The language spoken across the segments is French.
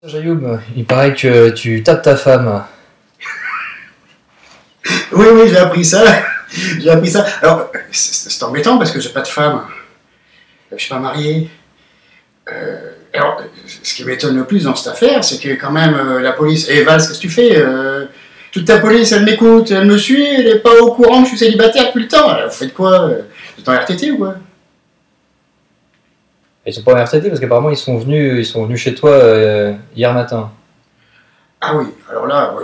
Ayoub, il paraît que tu tapes ta femme. Oui, oui, j'ai appris ça. J'ai appris ça. Alors, c'est embêtant parce que j'ai pas de femme. Je suis pas marié. Alors, ce qui m'étonne le plus dans cette affaire, c'est que quand même la police. Eh Val, qu'est-ce que tu fais toute ta police, elle m'écoute, elle me suit, elle est pas au courant que je suis célibataire depuis le temps. Alors, vous faites quoi Vous êtes en RTT ou quoi? Ils sont pas en RTT parce qu'apparemment ils sont venus chez toi hier matin. Ah oui, alors là, ouais,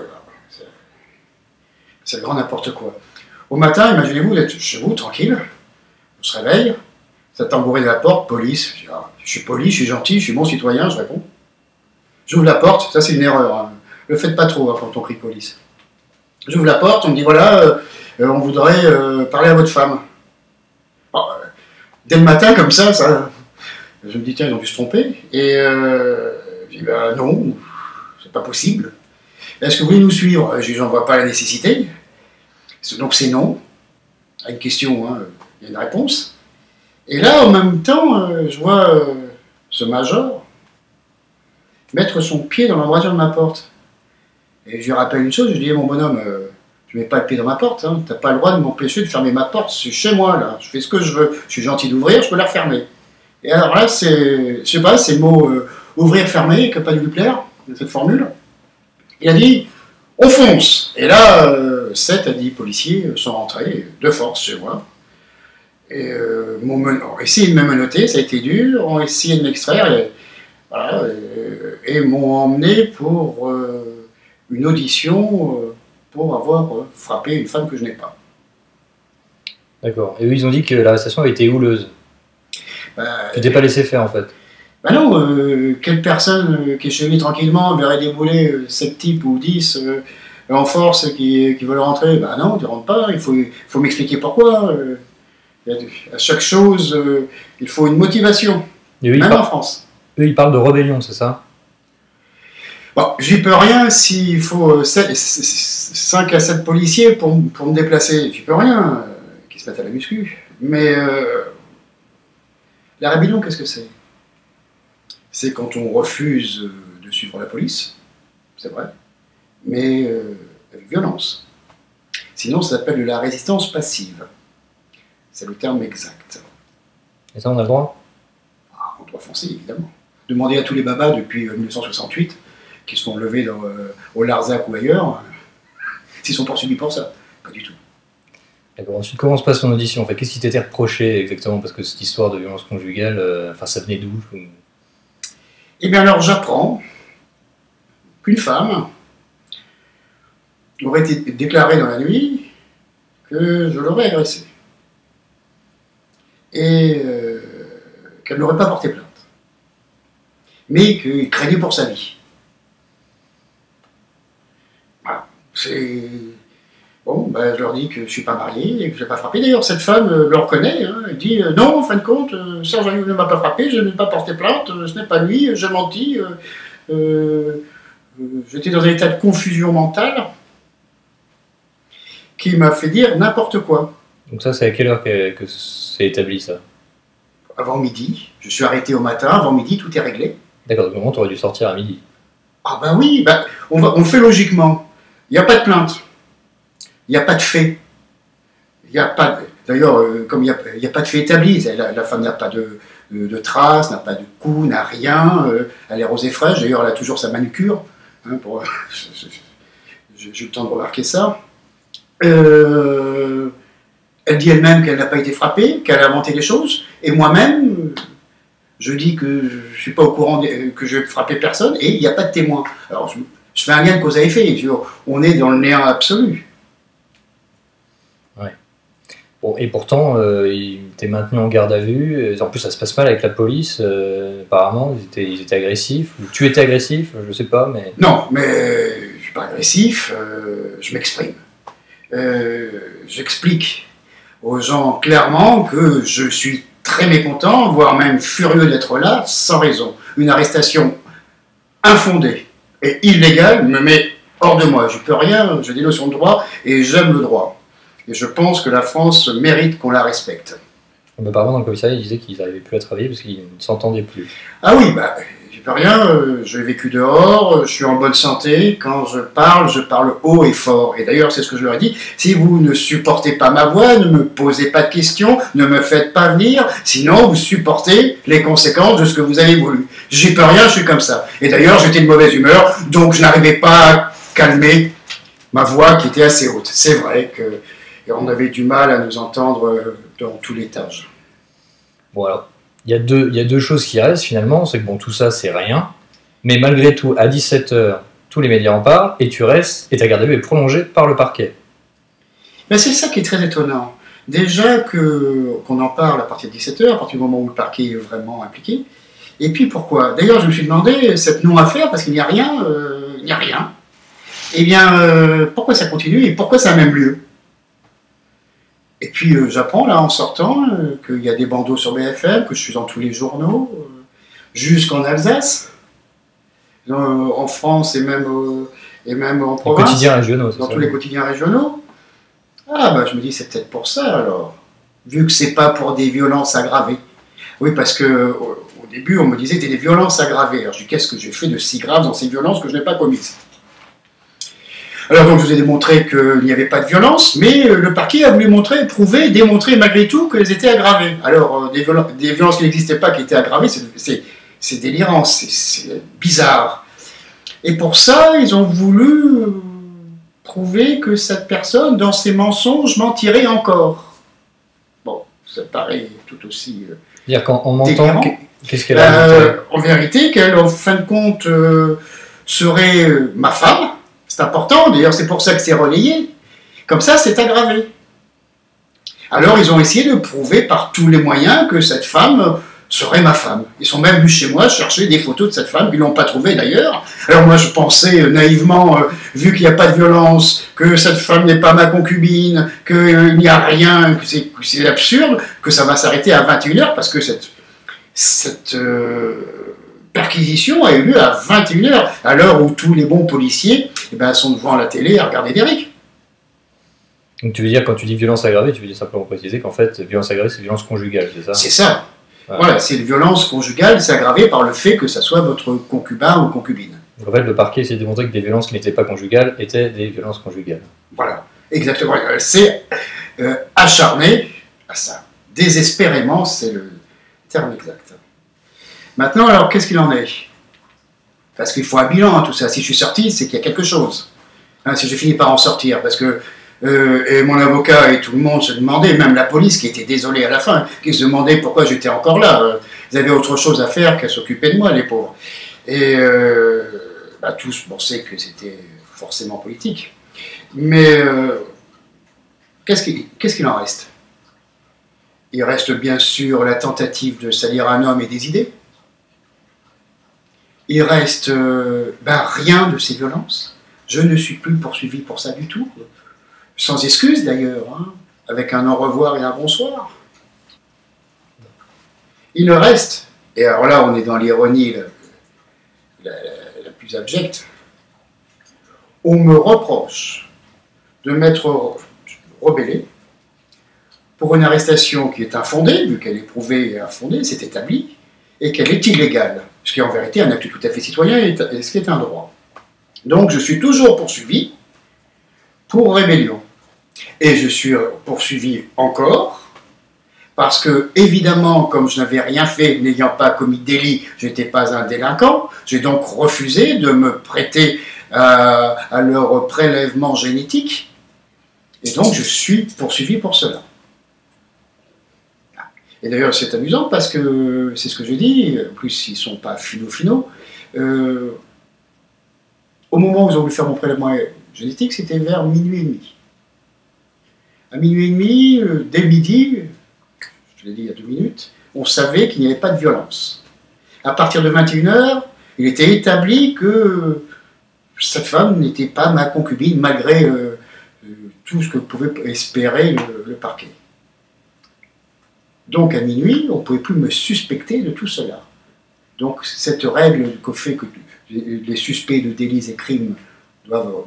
c'est le grand n'importe quoi. Au matin, imaginez-vous, vous êtes chez vous, tranquille, on se réveille, ça tambourit de la porte, police. Je dis, ah, je suis poli, je suis gentil, je suis bon citoyen, je réponds. J'ouvre la porte, ça c'est une erreur. Hein. Le faites pas trop hein, quand on crie police. J'ouvre la porte, on me dit voilà, on voudrait parler à votre femme. Bon, dès le matin, comme ça, je me dis tiens, ils ont dû se tromper. Et je dis bah non, c'est pas possible. Est-ce que vous voulez nous suivre? Je dis j'en vois pas la nécessité. Donc c'est non. À une question, hein, il y a une réponse. Et là, en même temps, je vois ce major mettre son pied dans l'embrasure de ma porte. Et je lui rappelle une chose, je lui dis, mon bonhomme, je ne mets pas le pied dans ma porte, hein, tu n'as pas le droit de m'empêcher de fermer ma porte, c'est chez moi, là, je fais ce que je veux, je suis gentil d'ouvrir, je peux la refermer. Et alors là, je sais pas, c'est le mot ouvrir, fermer, qui n'a pas dû lui plaire, cette formule. Il a dit, on fonce. Et là, 7 à 10 policiers sont rentrés de force chez moi. Et ont essayé de me menotter, ça a été dur, ont essayé de m'extraire, et m'ont emmené pour une audition pour avoir frappé une femme que je n'ai pas. D'accord. Et eux, ils ont dit que l'arrestation avait été houleuse. Tu t'es pas laissé faire en fait. Ben non, quelle personne qui est chez lui tranquillement verrait débouler 7 types ou 10 en force qui veulent rentrer? Ben non, tu rentres pas, il faut m'expliquer pourquoi. À chaque chose, il faut une motivation, même en France. Eux, ils parlent de rébellion, c'est ça? Bon, j'y peux rien s'il faut 5 à 7 policiers pour me déplacer. J'y peux rien, qui se mettent à la muscu. Mais la rébellion, qu'est-ce que c'est? C'est quand on refuse de suivre la police, c'est vrai, mais avec violence. Sinon, ça s'appelle de la résistance passive. C'est le terme exact. Et ça, on a le droit? En droit français, évidemment. Demandez à tous les babas depuis 1968 qui se sont levés au Larzac ou ailleurs, s'ils sont poursuivis pour ça. Pas du tout. D'accord. Ensuite, comment se passe ton audition? Enfin, qu'est-ce qui t'était reproché exactement? Parce que cette histoire de violence conjugale, ça venait d'où? Eh bien alors, j'apprends qu'une femme aurait été déclarée dans la nuit que je l'aurais agressée. Et qu'elle n'aurait pas porté plainte. Mais qu'il craignait pour sa vie. Voilà. Bon, ben, je leur dis que je ne suis pas marié et que je n'ai pas frappé. D'ailleurs, cette femme le reconnaît. Hein, elle dit non, en fin de compte, Serge Ayoub ne m'a pas frappé, je n'ai pas porté plainte, ce n'est pas lui, j'ai menti. J'étais dans un état de confusion mentale qui m'a fait dire n'importe quoi. Donc ça, c'est à quelle heure que c'est établi, ça? Avant midi. Je suis arrêté au matin, avant midi, tout est réglé. D'accord, donc moment, tu aurais dû sortir à midi. Ah ben oui, ben, on fait logiquement. Il n'y a pas de plainte. Il n'y a pas de fait. Il n'y a pas. D'ailleurs, comme il n'y a pas de fait établi, la femme n'a pas de traces, n'a pas de coups, n'a rien. Elle est rose et fraîche. D'ailleurs, elle a toujours sa manucure. Hein, j'ai eu le temps de remarquer ça. Elle dit elle-même qu'elle n'a pas été frappée, qu'elle a inventé des choses. Et moi-même, je dis que je ne suis pas au courant que je vais frapper personne. Et il n'y a pas de témoin. Alors, je fais un lien de cause à effet. On est dans le néant absolu. Ouais. Bon, et pourtant, il était maintenu en garde à vue. En plus, ça se passe mal avec la police. Apparemment, ils étaient agressifs. Ou tu étais agressif, je sais pas, mais... Non, mais je ne suis pas agressif. Je m'exprime. J'explique aux gens clairement que je suis très mécontent, voire même furieux d'être là, sans raison. Une arrestation infondée et illégale me met hors de moi. Je ne peux rien, j'ai des notions de droit et j'aime le droit. Et je pense que la France mérite qu'on la respecte. Apparemment, dans le commissariat, ils disaient qu'ils n'arrivaient plus à travailler parce qu'ils ne s'entendaient plus. Ah oui, bah, peux rien, j'ai vécu dehors, je suis en bonne santé, quand je parle haut et fort. Et d'ailleurs, c'est ce que je leur ai dit, si vous ne supportez pas ma voix, ne me posez pas de questions, ne me faites pas venir, sinon vous supportez les conséquences de ce que vous avez voulu. J'y peux rien, je suis comme ça. Et d'ailleurs, j'étais de mauvaise humeur, donc je n'arrivais pas à calmer ma voix qui était assez haute. C'est vrai qu'on avait du mal à nous entendre dans tout l'étage. Bon, alors, il y a deux choses qui restent finalement, c'est que bon, tout ça c'est rien, mais malgré tout, à 17h, tous les médias en parlent, et tu restes, et ta garde à vue est prolongée par le parquet. Mais c'est ça qui est très étonnant. Déjà qu'on en parle à partir de 17h, à partir du moment où le parquet est vraiment impliqué. Et puis pourquoi? D'ailleurs, je me suis demandé, cette non-affaire, parce qu'il n'y a rien, eh bien, pourquoi ça continue et pourquoi ça a même lieu? Et puis j'apprends là en sortant qu'il y a des bandeaux sur BFM, que je suis dans tous les journaux, jusqu'en Alsace, en France et même en province. Les quotidiens régionaux, c'est dans ça? tous les quotidiens régionaux. Ah bah je me dis c'est peut-être pour ça alors, vu que c'est pas pour des violences aggravées. Oui parce que au début on me disait que c'était des violences aggravées. Alors je dis qu'est-ce que j'ai fait de si grave dans ces violences que je n'ai pas commises? Alors donc je vous ai démontré qu'il n'y avait pas de violence, mais le parquet a voulu démontrer malgré tout qu'elles étaient aggravées. Alors des violences qui n'existaient pas, qui étaient aggravées, c'est délirant, c'est bizarre. Et pour ça, ils ont voulu prouver que cette personne, dans ses mensonges, mentirait encore. Bon, ça paraît tout aussi C'est-à-dire qu'en mentant, qu'est-ce qu'elle a menti? En vérité, qu'elle, en fin de compte, serait ma femme. C'est important, d'ailleurs c'est pour ça que c'est relayé. Comme ça, c'est aggravé. Alors ils ont essayé de prouver par tous les moyens que cette femme serait ma femme. Ils sont même venus chez moi chercher des photos de cette femme, qu'ils n'ont pas trouvées d'ailleurs. Alors moi je pensais naïvement, vu qu'il n'y a pas de violence, que cette femme n'est pas ma concubine, qu'il n'y a rien, que c'est absurde, que ça va s'arrêter à 21h, parce que cette perquisition a eu lieu à 21h, à l'heure où tous les bons policiers sont devant la télé à regarder Derrick. Donc tu veux dire, quand tu dis violence aggravée, tu veux dire simplement préciser qu'en fait, violence aggravée, c'est violence conjugale, c'est ça? C'est ça. Voilà, voilà, c'est une violence conjugale, c'est aggravé par le fait que ça soit votre concubin ou concubine. Donc en fait, le parquet essaie de démontrer que des violences qui n'étaient pas conjugales étaient des violences conjugales. Voilà, exactement. C'est acharné à ça. Désespérément, c'est le terme exact. Maintenant, alors, qu'est-ce qu'il en est? Parce qu'il faut un bilan à tout ça. Si je suis sorti, c'est qu'il y a quelque chose. Hein, si je finis par en sortir, parce que et mon avocat et tout le monde se demandaient, même la police qui était désolée à la fin, qui se demandait pourquoi j'étais encore là. Ils avaient autre chose à faire qu'à s'occuper de moi, les pauvres. Et tous pensaient que c'était forcément politique. Mais qu'est-ce qu'il en reste? Il reste bien sûr la tentative de salir un homme et des idées. Il reste rien de ces violences. Je ne suis plus poursuivi pour ça du tout. Sans excuse d'ailleurs, hein, avec un au revoir et un bonsoir. Il ne reste, et alors là on est dans l'ironie la plus abjecte, on me reproche de m'être rebellé pour une arrestation qui est infondée, vu qu'elle est prouvée et infondée, c'est établi, et qu'elle est illégale, ce qui est en vérité un acte tout à fait citoyen et ce qui est un droit. Donc je suis toujours poursuivi pour rébellion. Et je suis poursuivi encore, parce que, évidemment, comme je n'avais rien fait, n'ayant pas commis de délit, je n'étais pas un délinquant, j'ai donc refusé de me prêter à leur prélèvement génétique, et donc je suis poursuivi pour cela. Et d'ailleurs, c'est amusant, parce que, c'est ce que je dis, en plus, ils ne sont pas finaux, au moment où ils ont voulu faire mon prélèvement génétique, c'était vers minuit et demi. À minuit et demi, dès le midi, je l'ai dit il y a 2 minutes, on savait qu'il n'y avait pas de violence. À partir de 21h, il était établi que cette femme n'était pas ma concubine, malgré tout ce que pouvait espérer le parquet. Donc à minuit, on ne pouvait plus me suspecter de tout cela. Donc cette règle qu'au fait que les suspects de délits et crimes doivent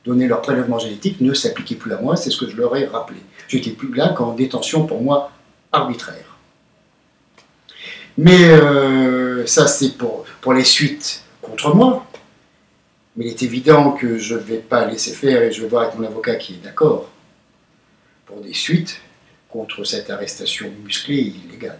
donner leur prélèvement génétique ne s'appliquait plus à moi, c'est ce que je leur ai rappelé. J'étais plus là qu'en détention pour moi arbitraire. Mais ça, c'est pour les suites contre moi. Mais il est évident que je ne vais pas laisser faire et je vais voir avec mon avocat qui est d'accord pour des suites contre cette arrestation musclée et illégale.